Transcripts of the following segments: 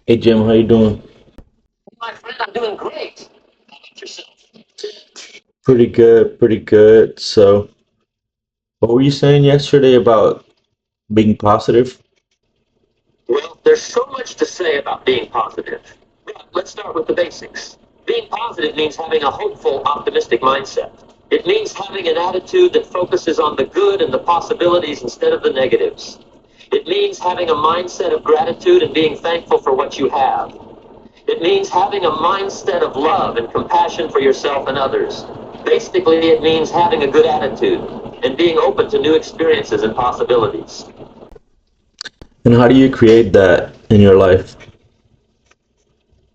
Hey Jim, how you doing? My friend, I'm doing great. How about yourself? Pretty good, pretty good. So, what were you saying yesterday about being positive? Well, there's so much to say about being positive. But let's start with the basics. Being positive means having a hopeful, optimistic mindset. It means having an attitude that focuses on the good and the possibilities instead of the negatives. It means having a mindset of gratitude and being thankful for what you have. It means having a mindset of love and compassion for yourself and others. Basically, it means having a good attitude and being open to new experiences and possibilities. And how do you create that in your life?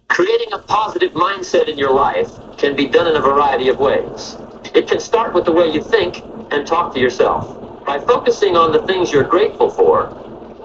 Creating a positive mindset in your life can be done in a variety of ways. It can start with the way you think and talk to yourself. By focusing on the things you're grateful for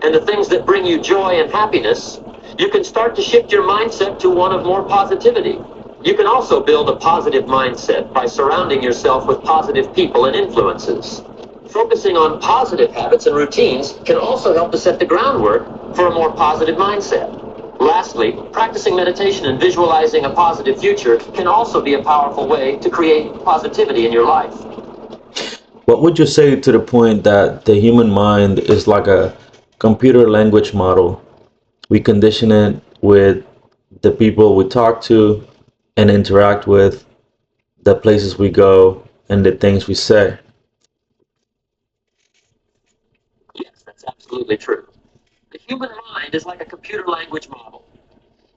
and the things that bring you joy and happiness, you can start to shift your mindset to one of more positivity. You can also build a positive mindset by surrounding yourself with positive people and influences. Focusing on positive habits and routines can also help to set the groundwork for a more positive mindset. Lastly, practicing meditation and visualizing a positive future can also be a powerful way to create positivity in your life. What would you say to the point that the human mind is like a computer language model? We condition it with the people we talk to and interact with, the places we go, and the things we say. Yes, that's absolutely true. The human mind is like a computer language model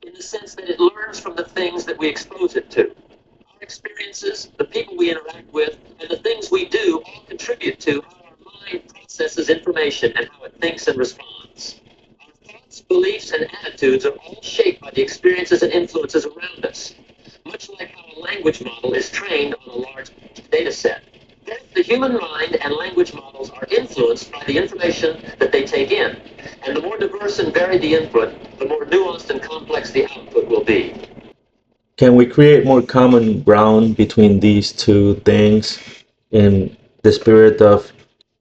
in the sense that it learns from the things that we expose it to. Our experiences, the people we interact with, and the things we do all contribute to how our mind processes information and how it thinks and responds. Our thoughts, beliefs, and attitudes are all shaped by the experiences and influences around us, much like how a language model is trained on a large data set. Both the human mind and language models are influenced by the information that they take in, and the more diverse and varied the input, the more nuanced and complex the output will be. Can we create more common ground between these two things in the spirit of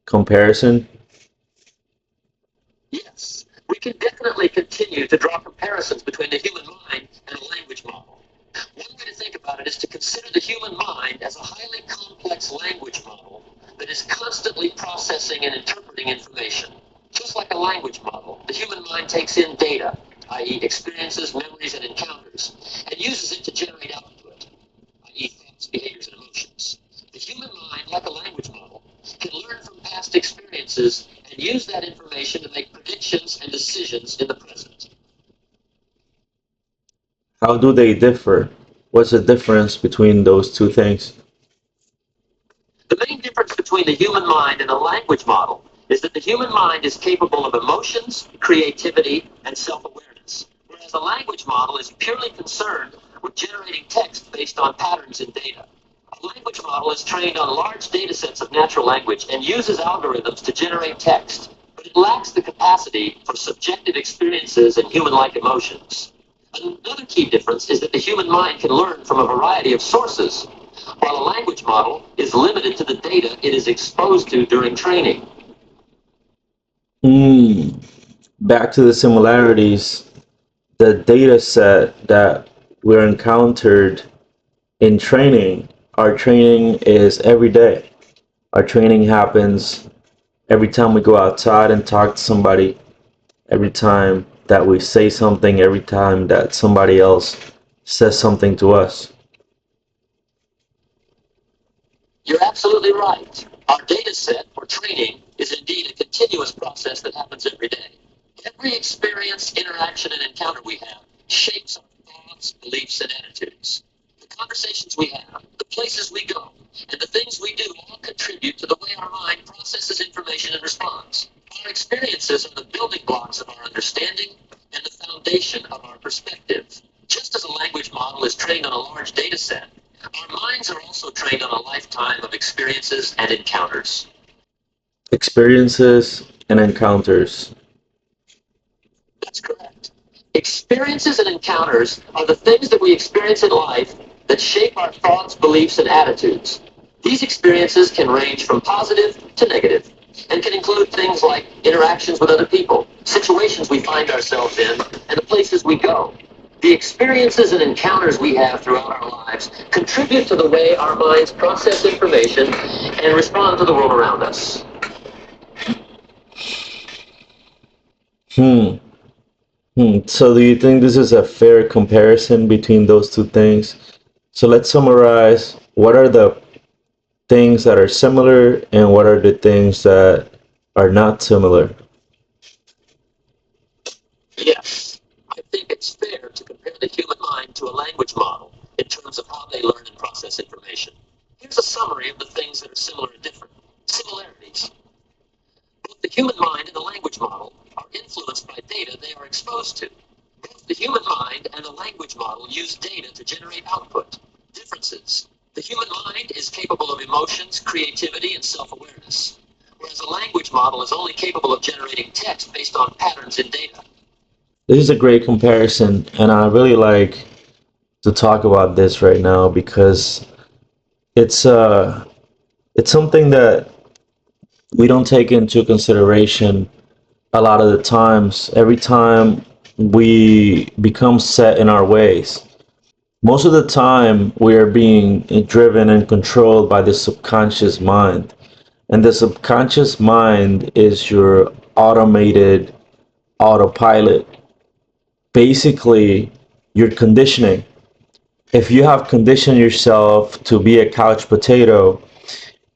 comparison? Yes, we can definitely continue to draw comparisons between the human mind and a language model. One way to think about it is to consider the human mind as a highly complex language model that is constantly processing and interpreting information. Just like a language model, the human mind takes in data, i.e., experiences, memories, and encounters, and uses it to generate output, i.e., thoughts, behaviors, and emotions. The human mind, like a language model, can learn from past experiences and use that information to make predictions and decisions in the present. How do they differ? What's the difference between those two things? The main difference between the human mind and a language model is that the human mind is capable of emotions, creativity, and self-awareness, whereas a language model is purely concerned with generating text based on patterns in data. A language model is trained on large data sets of natural language and uses algorithms to generate text, but it lacks the capacity for subjective experiences and human-like emotions. Another key difference is that the human mind can learn from a variety of sources, while a language model is limited to the data it is exposed to during training. Hmm. Back to the similarities, the data set that we're encountered in training, our training is every day. Our training happens every time we go outside and talk to somebody, every time that we say something, every time that somebody else says something to us. You're absolutely right. Our data set for training is indeed a continuous process that happens every day. Every experience, interaction, and encounter we have shapes our thoughts, beliefs, and attitudes. The conversations we have, the places we go, and the things we do all contribute to the way our mind processes information and responds. Our experiences are the building blocks of our understanding and the foundation of our perspective. Just as a language model is trained on a large data set, our minds are also trained on a lifetime of experiences and encounters. Experiences and encounters. That's correct. Experiences and encounters are the things that we experience in life that shape our thoughts, beliefs, and attitudes. These experiences can range from positive to negative and can include things like interactions with other people, situations we find ourselves in, and the places we go. The experiences and encounters we have throughout our lives contribute to the way our minds process information and respond to the world around us. Hmm. So do you think this is a fair comparison between those two things? So let's summarize. What are the things that are similar and what are the things that are not similar? Yes, I think it's fair to compare the human mind to a language model in terms of how they learn and process information. Here's a summary of the things that are similar and different. Similarities. Both the human mind and the language model are influenced by data they are exposed to. Both the human mind and the language model use data to generate output. Differences. The human mind is capable of emotions, creativity, and self-awareness, whereas a language model is only capable of generating text based on patterns in data. This is a great comparison, and I really like to talk about this right now because it's uh it's something that we don't take into consideration a lot of the times. Every time we become set in our ways, most of the time we are being driven and controlled by the subconscious mind. And the subconscious mind is your automated autopilot. Basically, your conditioning. If you have conditioned yourself to be a couch potato,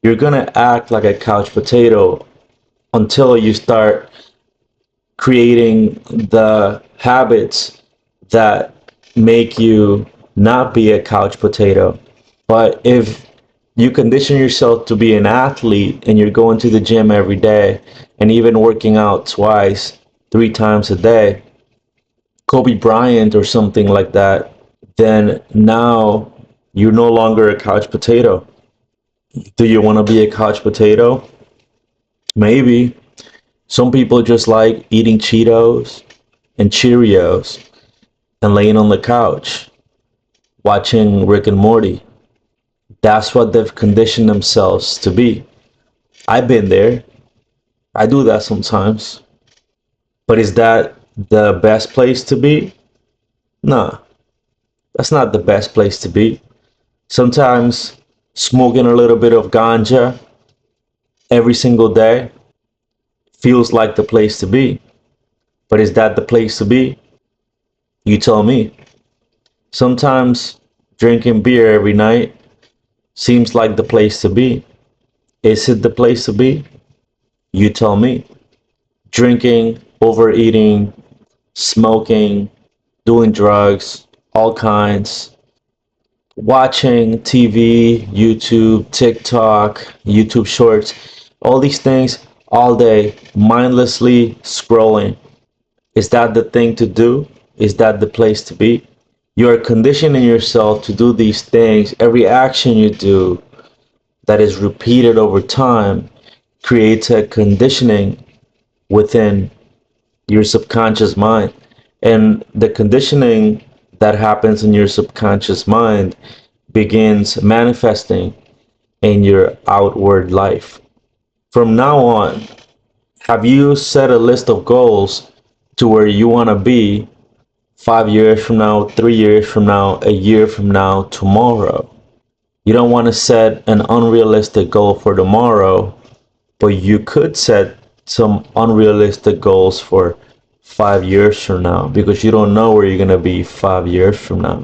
you're gonna act like a couch potato until you start creating the habits that make you not be a couch potato. But if you condition yourself to be an athlete and you're going to the gym every day and even working out twice, three times a day, Kobe Bryant or something like that, then now you're no longer a couch potato. Do you want to be a couch potato? Maybe. Some people just like eating Cheetos and Cheerios and laying on the couch watching Rick and Morty. That's what they've conditioned themselves to be. I've been there. I do that sometimes. But is that the best place to be? Nah, that's not the best place to be. Sometimes smoking a little bit of ganja every single day feels like the place to be. But is that the place to be? You tell me. Sometimes drinking beer every night seems like the place to be. Is it the place to be? You tell me. Drinking, overeating, smoking, doing drugs, all kinds, watching TV, YouTube, TikTok, YouTube Shorts, all these things all day, mindlessly scrolling. Is that the thing to do? Is that the place to be? You are conditioning yourself to do these things. Every action you do that is repeated over time creates a conditioning within your subconscious mind. And the conditioning that happens in your subconscious mind begins manifesting in your outward life. From now on, have you set a list of goals to where you want to be 5 years from now, 3 years from now, a year from now, tomorrow? You don't want to set an unrealistic goal for tomorrow, but you could set some unrealistic goals for 5 years from now because you don't know where you're going to be 5 years from now.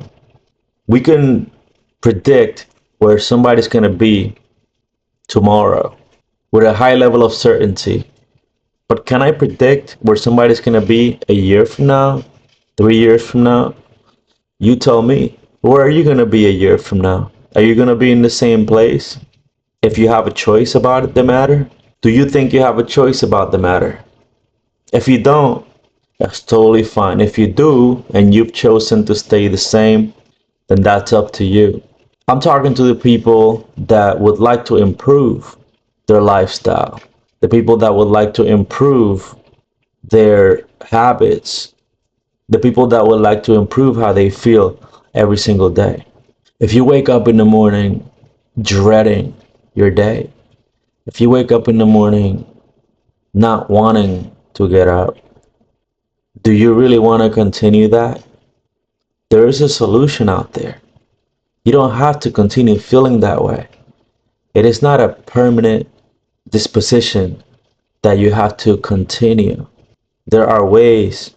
We can predict where somebody's going to be tomorrow with a high level of certainty. But can I predict where somebody's going to be a year from now, 3 years from now? You tell me. Where are you going to be a year from now? Are you going to be in the same place? If you have a choice about the matter, do you think you have a choice about the matter? If you don't, that's totally fine. If you do, and you've chosen to stay the same, then that's up to you. I'm talking to the people that would like to improve their lifestyle, the people that would like to improve their habits, the people that would like to improve how they feel every single day. If you wake up in the morning dreading your day. If you wake up in the morning not wanting to get up, do you really want to continue that? There is a solution out there. You don't have to continue feeling that way. It is not a permanent disposition that you have to continue. There are ways,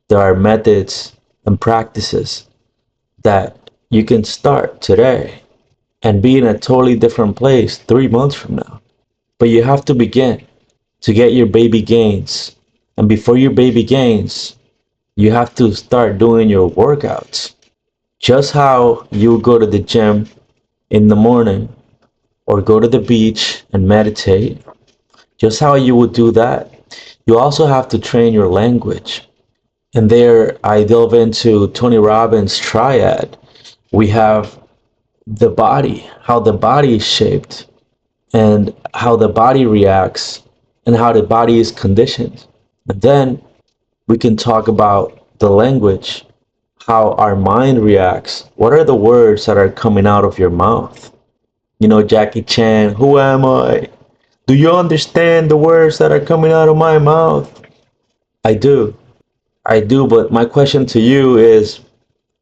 there are methods and practices that you can start today and be in a totally different place 3 months from now. But you have to begin to get your baby gains. And before your baby gains, you have to start doing your workouts. Just how you go to the gym in the morning or go to the beach and meditate, just how you would do that, you also have to train your language. And there I delve into Tony Robbins' triad. We have the body, how the body is shaped, and how the body reacts, and how the body is conditioned. And then we can talk about the language, how our mind reacts. What are the words that are coming out of your mouth? You know, Jackie Chan, who am I? Do you understand the words that are coming out of my mouth? I do. I do, but my question to you is,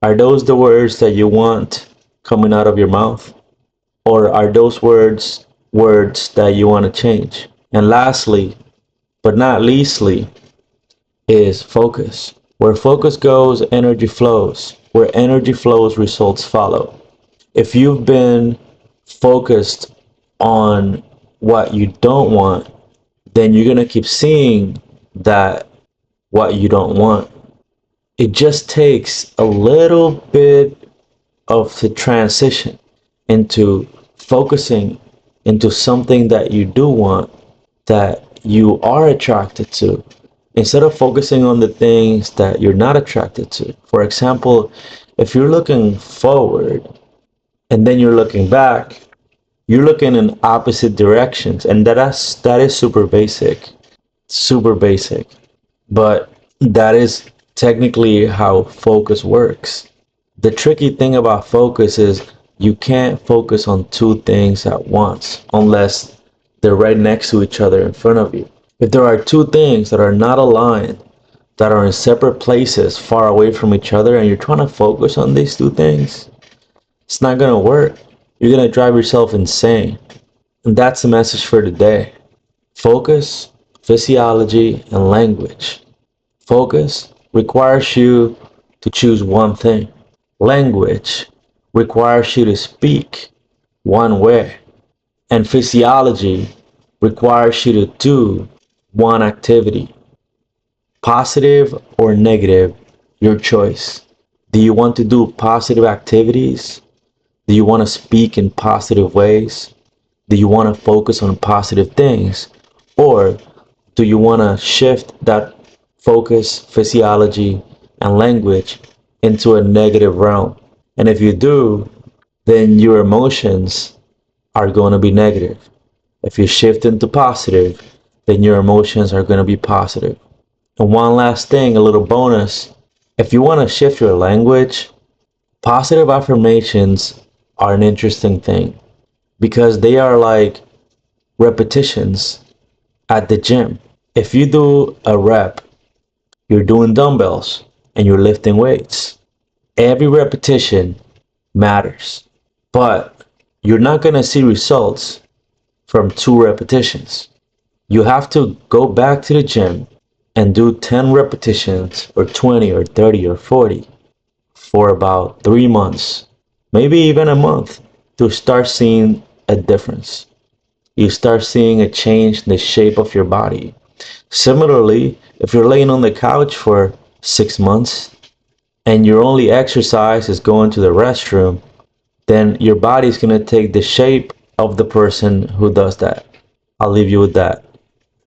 are those the words that you want coming out of your mouth? Or are those words that you want to change? And lastly, but not leastly, is focus. Where focus goes, energy flows. Where energy flows, results follow. If you've been focused on what you don't want, then you're going to keep seeing that what you don't want. It just takes a little bit of the transition into focusing into something that you do want, that you are attracted to, instead of focusing on the things that you're not attracted to. For example, if you're looking forward and then you're looking back, you're looking in opposite directions, and that is super basic, but that is technically how focus works. The tricky thing about focus is you can't focus on two things at once unless they're right next to each other in front of you. If there are two things that are not aligned, that are in separate places far away from each other, and you're trying to focus on these two things, it's not going to work. You're going to drive yourself insane. And that's the message for today. Focus, physiology, and language. Focus requires you to choose one thing. Language requires you to speak one way. And physiology requires you to do one activity. Positive or negative, your choice. Do you want to do positive activities? Do you want to speak in positive ways? Do you want to focus on positive things? Or do you want to shift that focus, physiology, and language into a negative realm? And if you do, then your emotions are going to be negative. If you shift into positive, then your emotions are going to be positive. And one last thing, a little bonus. If you want to shift your language, positive affirmations are an interesting thing because they are like repetitions at the gym. If you do a rep, you're doing dumbbells and you're lifting weights. Every repetition matters, but you're not going to see results from 2 repetitions. You have to go back to the gym and do 10 repetitions or 20 or 30 or 40 for about 3 months, maybe even a month, to start seeing a difference. You start seeing a change in the shape of your body. Similarly, if you're laying on the couch for 6 months and your only exercise is going to the restroom, then your body's going to take the shape of the person who does that. I'll leave you with that.